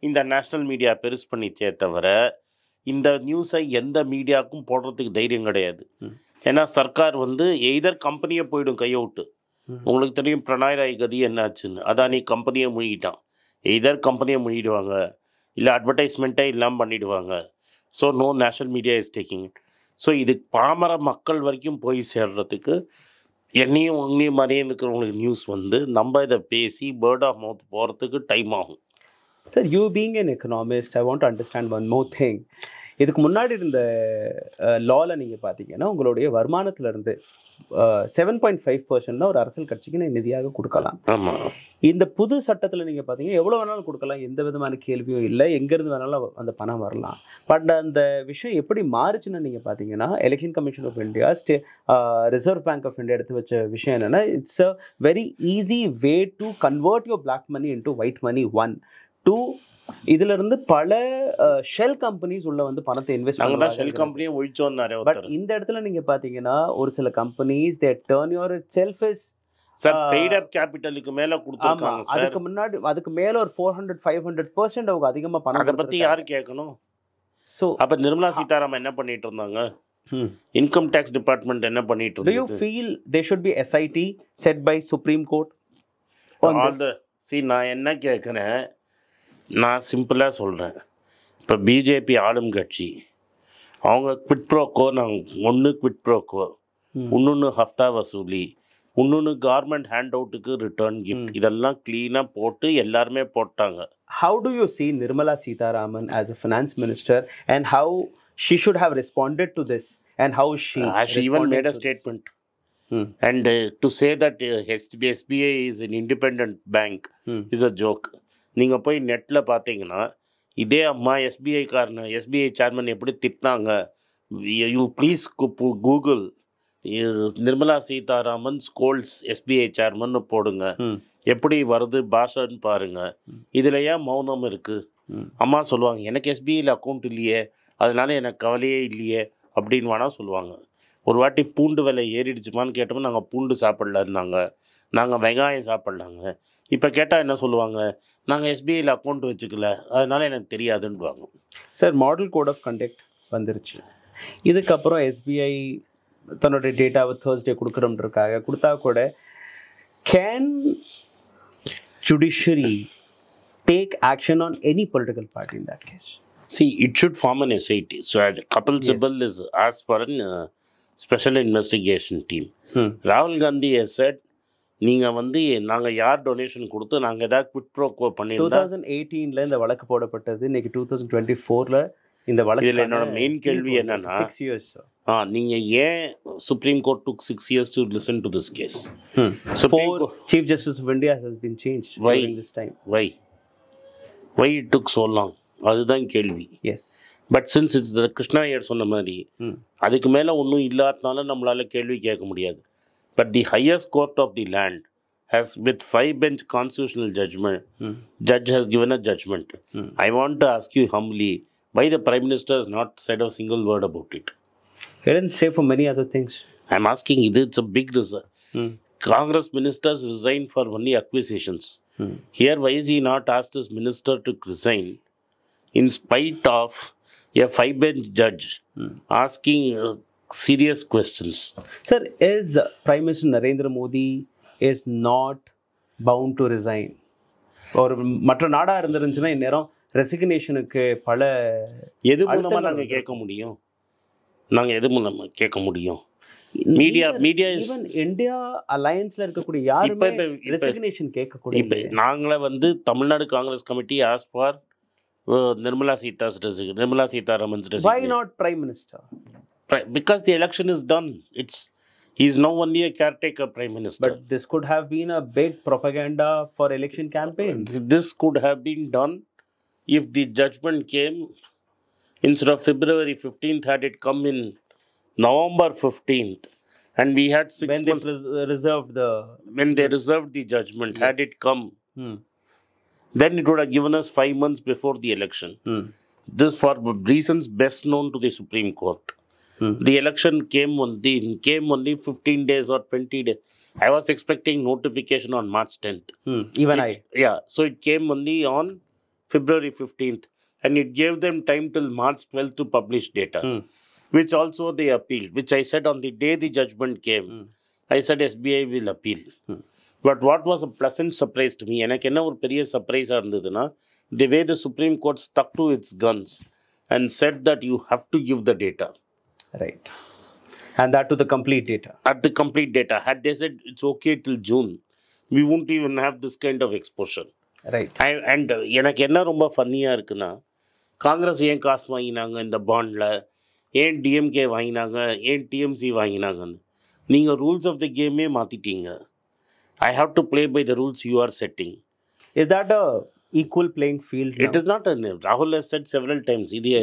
இந்த நேஷ்னல் மீடியா பெருசு பண்ணிச்சே தவிர இந்த நியூஸை எந்த மீடியாவுக்கும் போடுறதுக்கு தைரியம் கிடையாது. ஏன்னா சர்க்கார் எய்தர் கம்பெனியை போயிடும் கையை விட்டு. உங்களுக்கு தெரியும் பிரணாய் ராய் கதி என்னாச்சுன்னு. அதானி கம்பெனியை முழுகிட்டான். எய்தர் கம்பெனியை முழுகிடுவாங்க, இல்லை அட்வர்டைஸ்மெண்ட்டே இல்லாமல் பண்ணிவிடுவாங்க. So no national media is taking it. So இது பாமர மக்கள் வரைக்கும் போய் சேர்றதுக்கு என்னையும் உங்களையும் மாதிரியே இருக்கிறவங்களுக்கு நியூஸ் நம்ம இதை பேசி பேர்ட் ஆஃப் மவுத் போகிறதுக்கு டைம் ஆகும். Sir, you being an economist, I want to understand one more thing. இதுக்கு முன்னாடி இருந்த லாவில் நீங்கள் பார்த்தீங்கன்னா உங்களுடைய வருமானத்திலேருந்து 7.5% தான் ஒரு அரசியல் கட்சிக்கு நிதியாக கொடுக்கலாம். ஆமாம். இந்த புது சட்டத்தில் நீங்கள் பார்த்தீங்கன்னா எவ்வளோ வேணாலும் கொடுக்கலாம், எந்த விதமான கேள்வியும் இல்லை, எங்கேருந்து வேணாலும் அந்த பணம் வரலாம். பட் அந்த விஷயம் எப்படி மாறுச்சுன்னு நீங்கள் பார்த்தீங்கன்னா, election commission of India, reserve bank of India எடுத்து வச்ச விஷயம் என்னென்னா, it's a very easy way to convert your black money into white money. 1 2 இதுல இருந்து பல ஷெல் கம்பெனிஸ் உள்ள பணத்தை இன்வெஸ்ட் பண்ணலாம். ஷெல் கம்பெனியை ஒழிச்சோன்னாரே. பட் இந்த இடத்துல நீங்க பாத்தீங்கன்னா ஒரு சில companies the turnover itself is sir paid up கேபிட்டலுக்கு மேல கொடுத்திருக்காங்க சார். அதுக்கு முன்னாடி அதுக்கு மேல ஒரு 400-500% அவங்க அதிகமா பணம். அத பத்தி யாரு கேட்கணும்? சோ அப்ப நிர்மலா சீதாராமன் என்ன பண்ணிட்டு இருந்தாங்க? இன்கம் டாக்ஸ் டிபார்ட்மெண்ட் என்ன பண்ணிட்டு இருந்தது? Do you feel there should be SIT set by Supreme Court on this? நான் என்ன கேட்குறேன், நான் சிம்பிளாக சொல்கிறேன். இப்போ பிஜேபி ஆளும் கட்சி, அவங்க குவிட் ப்ரோக்கோ, நாங்கள் ஒன்று குவிட் ப்ரோக்கோ, இன்னொன்று ஹஃப்தா வசூலி, இன்னொன்று கவர்மெண்ட் ஹேண்ட் அவுட்டுக்கு ரிட்டர்ன் கிஃப்ட், இதெல்லாம் க்ளீனாக போட்டு எல்லாருமே போட்டாங்க. How do you see Nirmala Sitharaman as a finance minister and how she should have responded to this and how she even made a statement. And to say that SBI is an independent bank is a joke. நீங்கள் போய் நெட்டில் பார்த்தீங்கன்னா இதே அம்மா SBI chairman எப்படி திட்டினாங்க, you please Google Nirmala Sitharaman scolds SBI chairman போடுங்க, எப்படி வருது பாஷன்னு பாருங்க. இதில் ஏன் மௌனம் இருக்குது? அம்மா சொல்லுவாங்க, எனக்கு எஸ்பிஐயில் அக்கௌண்ட் இல்லையே, அதனால எனக்கு கவலையே இல்லையே அப்படின்னு வேணால் சொல்லுவாங்க. ஒரு வாட்டி பூண்டு விலை ஏறிடுச்சுமான்னு கேட்டோம்னா நாங்கள் பூண்டு சாப்பிட்லன்னாங்க, நாங்கள் வெங்காயம் சாப்பிட்லாங்க. இப்போ கேட்டால் என்ன சொல்லுவாங்க, நாங்கள் எஸ்பிஐயில் அக்கௌண்ட் வச்சுக்கல அதனால எனக்கு தெரியாதுன்னுவாங்க. Sir, model code of conduct வந்துருச்சு. இதுக்கப்புறம் எஸ்பிஐ தன்னுடைய டேட்டாவை தேர்ஸ்டே கொடுக்குறோம்ன்றக்காக கொடுத்தா கூட can judiciary take action on any political party in that case? See, it should form an SIT. So, Kapil Sibal is asked for a special investigation team. Rahul Gandhi has said, நீங்கள் வந்து நாங்கள் யார் donation கொடுத்து நாங்கள் ஏதாவது quit ப்ரோக்கோ பண்ணியிருந்தா 2018 இந்த வழக்கு போடப்பட்டது. இன்னைக்கு 2024 இந்த வழக்கு. இதில் என்னோட மெயின் கேள்வி என்னன்னா 6 years. நீங்கள் ஏன் supreme court took 6 years to listen to this case? Four Chief Justice of India has been changed during this time. Why it took so long? அதுதான் கேள்வி. Yes. But since it's Krishna Iyer சொன்ன மாதிரி அதுக்கு மேலே ஒன்றும் இல்லாதனால நம்மளால கேள்வி கேட்க முடியாது. But the highest court of the land has with 5 bench constitutional judgment judge has given a judgment. I want to ask you humbly, why the Prime Minister has not said a single word about it? He didn't say for many other things. I'm asking you, it's a big result. Congress ministers resign for only acquisitions. Here, why is he not asked his minister to resign in spite of a 5 bench judge asking serious questions? Sir, is Prime Minister Narendra Modi is not bound to resign? ஒரு மற்ற நாடாக இருந்துருந்துச்சுன்னா இந்நேரம் ரெசிக்னேஷனுக்கு பல எது மூலமாக நாங்கள் கேட்க முடியும்? நாங்கள் எது மூலமாக கேட்க முடியும்? மீடியா ஈவன் இந்தியா அலையன்ஸ்ல இருக்கக்கூடிய யாருமே ரெசிக்னேஷன் கேட்கக்கூடிய. இப்போ நாங்களே வந்து Tamil Nadu Congress committee as for Nirmala Sitharaman's resignation. Why not Prime Minister? Because the election is done. He's now only a caretaker Prime Minister. But this could have been a big propaganda for election campaigns. This could have been done if the judgment came instead of February 15th, had it come in November 15th, and we had 6 when months. When they reserved the judgment, yes. had it come, then it would have given us 5 months before the election. This for reasons best known to the Supreme Court. The election came only 15 days or 20 days. I was expecting notification on March 10th. Yeah, so it came only on February 15th, and it gave them time till March 12th to publish data, which also they appealed, which I said on the day the judgment came, I said SBI will appeal. But what was a pleasant surprise to me, எனக்கு என்ன ஒரு பெரிய சர்ப்ரைஸாக இருந்ததுன்னா, the way the Supreme Court stuck to its guns and said that you have to give the data. Right. And that to the complete data. At the complete data. Had they said it's okay till June, we won't even have this kind of exposure. Right. And எனக்கு என்ன ரொம்ப ஃபன்னியாக இருக்குன்னா, காங்கிரஸ் ஏன் காசு வாங்கினாங்க இந்த பாண்டில், ஏன் டிஎம்கே வாங்கினாங்க, ஏன் டிஎம்சி வாங்கினாங்கன்னு நீங்கள் ரூல்ஸ் ஆஃப் த கேமே மாற்றிட்டீங்க. I have to play by the rules you are setting. Is that a equal playing field now? It is not. Rahul has said several times, the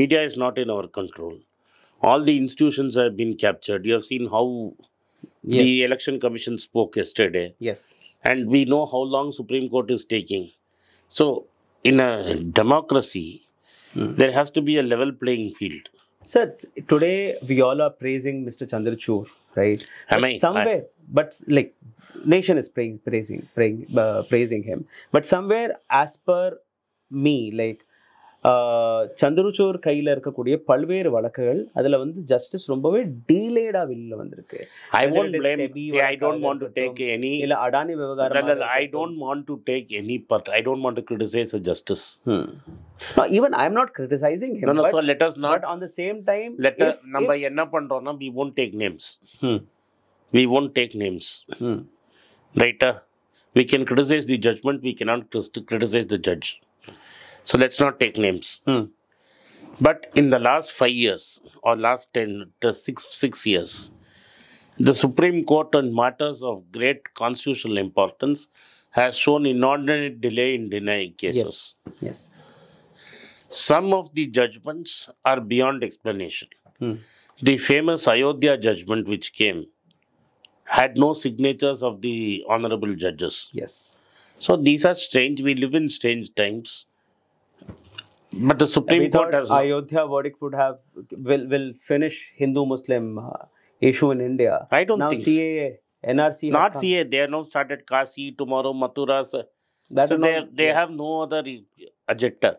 media is not in our control. All the institutions have been captured. You have seen how the Election Commission spoke yesterday. Yes. And we know how long Supreme Court is taking. So, in a democracy, there has to be a level playing field. Sir, today we all are praising Mr. Chandrachud, right? Somewhere, but like, nation is praising him. But somewhere, as per me, like, Chandrachud கையில் இருக்கக்கூடிய பல்வேறு வழக்குகள் அதில் வந்து justice ரொம்பவே டீலேடாக வெளியில் வந்திருக்கு. I won't blame. See, I don't want to take any. இல்லை அடானி விவகாரம். I don't want to take any part. I don't want to criticize the justice. No, even I am not criticizing him. No, so let us not. But on the same time, நம்ம என்ன பண்றோம்னா, we won't take names. We won't take names. Right? We can criticize the judgment. We cannot criticize the judge. So let's not take names. But in the last 5 years or last 6 years, the Supreme Court on matters of great constitutional importance has shown inordinate delay in denying cases. Yes. Some of the judgments are beyond explanation. The famous Ayodhya judgment which came had no signatures of the honorable judges. Yes. So these are strange. We live in strange times. But the Supreme Court has Ayodhya verdict will finish Hindu-Muslim issue in India. I don't now think. CAA, NRC. Not CAA. They have now started Kasi, tomorrow Mathura. So they have no other agenda.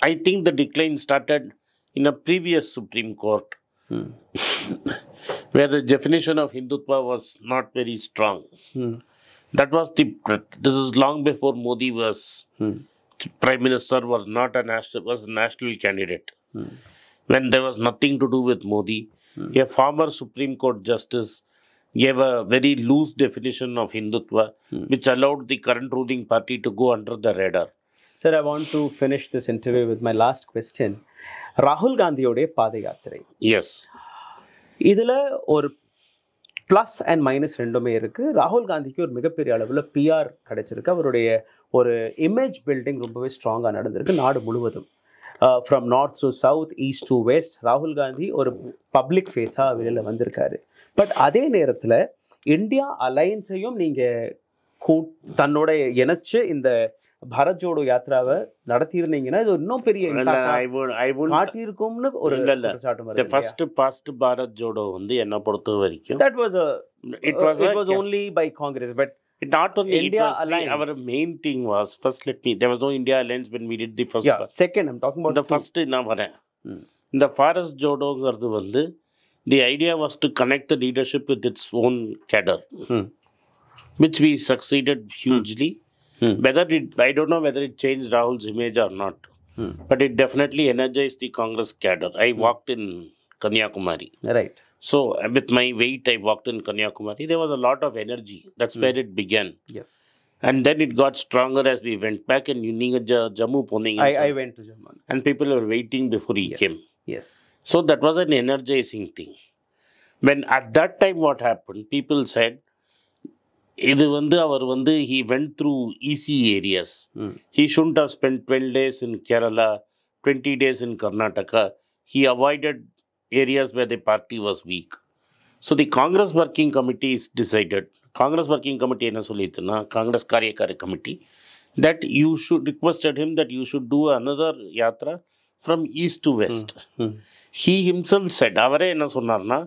I think the decline started in a previous Supreme Court where the definition of Hindutva was not very strong. That was this is long before Modi was Prime Minister, was not a national candidate. When there was nothing to do with Modi, a former Supreme Court justice gave a very loose definition of Hindutva, which allowed the current ruling party to go under the radar. Sir, I want to finish this interview with my last question. Rahul Gandhiயோட பாத யாத்திரை. Yes. இதுல ஒரு plus and minus ரெண்டுமே இருக்கு. ராகுல் காந்திக்கு ஒரு மிகப்பெரிய அளவில் பிஆர் கிடைச்சிருக்கு. அவருடைய ஒரு இமேஜ் பில்டிங் ரொம்பவே ஸ்ட்ராங்காக நடந்திருக்கு நாடு முழுவதும். From north to south, east to west, ராகுல் காந்தி ஒரு பப்ளிக் ஃபேஸாக வெளியில் வந்திருக்காரு. பட் அதே நேரத்தில் இந்தியா அலையன்ஸையும் நீங்கள் தன்னோட இணைச்சு இந்த பாரத் ஜோடோ யாத்ராவை நடத்தியிருந்தீங்கன்னா இது இன்னும் பெரிய காட்டியிருக்கும்னு ஒரு the first past Bharat Jodo வந்து என்ன பொறுத்த வரைக்கும் it was only by Congress, but not only India alliance. Our main thing was, first there was no India alliance when we did the first. Second, I'm talking about the first நான் வரேன். இந்த Bharat Jodoங்கிறது வந்து the idea was to connect the leadership with its own cadre, which we succeeded hugely. I don't know whether it changed Rahul's image or not, but it definitely energized the Congress cadre. I walked in Kanyakumari. Right. So with my weight, I walked in Kanyakumari. There was a lot of energy. That's where it began. Yes. And then it got stronger as we went back. And Jammu Poning. I went to Jammu. And people were waiting before he came. Yes. So that was an energizing thing. When at that time what happened, people said, he went through easy areas. He shouldn't have spent 12 days in Kerala, 20 days in Karnataka. He avoided areas where the party was weak. So the Congress Working Committee decided, Congress Working Committee Congress Karyakari Committee, that you should requested him that you should do another yatra from east to west. He himself said, அவரே என்ன சொன்னார்னா,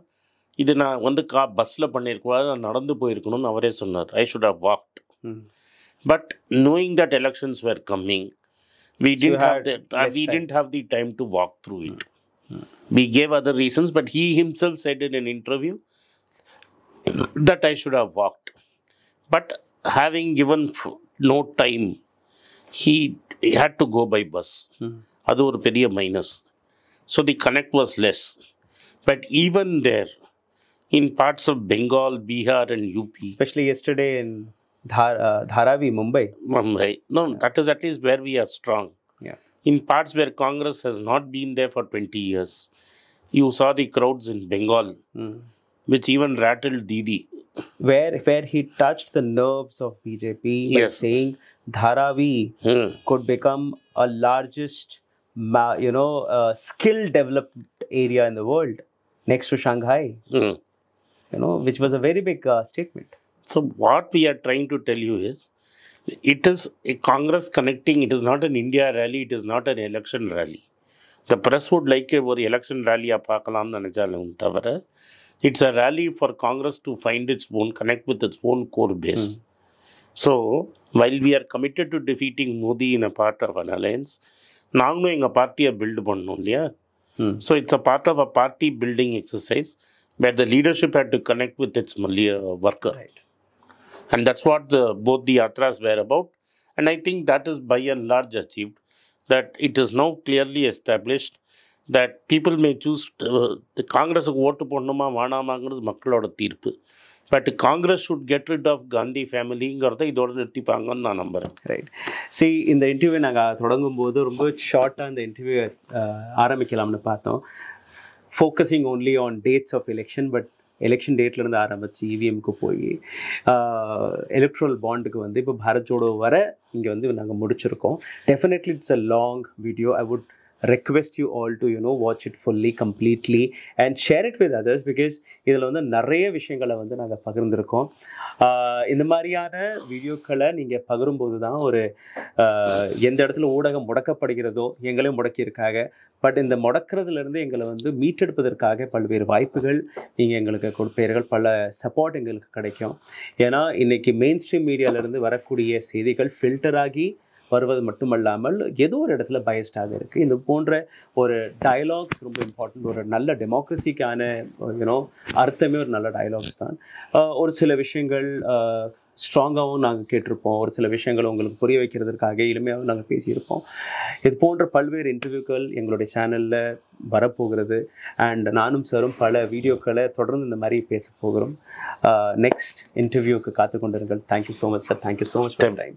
இது நான் வந்து பஸ்ஸில் பண்ணியிருக்கூடாது, நான் நடந்து போயிருக்கணும்னு அவரே சொன்னார். I should have walked. But knowing that elections were coming, we didn't have the time to walk through it. We gave other reasons, but he himself said in an interview that I should have walked. But having given no time, he had to go by bus. அது ஒரு பெரிய minus. So the connect was less. But even there, in parts of Bengal, Bihar and UP. Especially yesterday in Dharavi, Mumbai. No, that is at least where we are strong. Yeah. In parts where Congress has not been there for 20 years, you saw the crowds in Bengal, which even rattled Didi. Where he touched the nerves of BJP by saying Dharavi could become a largest, skill developed area in the world, next to Shanghai. Which was a very big statement. So what we are trying to tell you is, it is a Congress connecting. It is not an India rally. It is not an election rally. The press would like a election rally. It's a rally for Congress to find its own, connect with its own core base. So while we are committed to defeating Modi in a part of an alliance, நாங்களும் எங்கள் பார்ட்டியை build பண்ணணும் இல்லையா? So it's a part of a party building exercise where the leadership had to connect with its worker. Right. And that's what both the yatras were about. And I think that is by and large achieved. That it is now clearly established that people may choose the Congress vote பண்ணணுமா வேணாமாங்கிறது மக்களோட தீர்ப்பு. But Congress should get rid of Gandhi family-ங்கிறத இதோட நிறுத்திப்பாங்கன்னு நான் நம்புகிறேன். Right. See, இந்த interview நாங்கள் தொடங்கும் போது ரொம்ப ஷார்ட்டாக இந்த இன்டர்வியூ ஆரம்பிக்கலாம்னு பார்த்தோம். Focusing only on dates of election, but election டேட்லேருந்து ஆரம்பித்து இவிஎம்க்கு போய் எலக்ட்ரல் பாண்டுக்கு வந்து இப்போ பாரத் ஜோடோ வர இங்கே வந்து நாங்கள் முடிச்சிருக்கோம். Definitely it's a long video. I would request you all to watch it fully, completely and share it with others, because இதில் வந்து நிறைய விஷயங்களை வந்து நாங்கள் பகிர்ந்துருக்கோம். இந்த மாதிரியான வீடியோக்களை நீங்கள் பகிரும்போது தான் ஒரு எந்த இடத்துல ஊடகம் முடக்கப்படுகிறதோ எங்களையும் முடக்கியிருக்காங்க. பட் இந்த முடக்கிறதுலேருந்து எங்களை வந்து மீட்டெடுப்பதற்காக பல்வேறு வாய்ப்புகள் நீங்கள் எங்களுக்கு கொடுப்பீர்கள், பல சப்போர்ட் எங்களுக்கு கிடைக்கும். ஏன்னா இன்றைக்கி மெயின் ஸ்ட்ரீம் மீடியாவிலேருந்து வரக்கூடிய செய்திகள் ஃபில்டர் ஆகி வருவது மட்டுமல்லாமல் ஏதோ ஒரு இடத்துல பயஸ்டாக இருக்குது. இது போன்ற ஒரு டயலாக்ஸ் ரொம்ப இம்பார்ட்டன்ட். ஒரு நல்ல டெமோக்ரஸிக்கான அர்த்தமே ஒரு நல்ல டயலாக்ஸ் தான். ஒரு சில விஷயங்கள் ஸ்ட்ராங்காகவும் நாங்கள் கேட்டிருப்போம். ஒரு சில விஷயங்கள் உங்களுக்கு புரிய வைக்கிறதுக்காக எளிமையாகவும் நாங்கள் பேசியிருப்போம். இது போன்ற பல்வேறு இன்டர்வியூக்கள் எங்களுடைய சேனலில் வரப்போகிறது. அண்ட் நானும் சாரும் பல வீடியோக்களை தொடர்ந்து இந்த மாதிரி பேச போகிறோம். நெக்ஸ்ட் இன்டர்வியூக்கு காத்து கொண்டிருங்கள். Thank you so much sir. Thank you so much for time.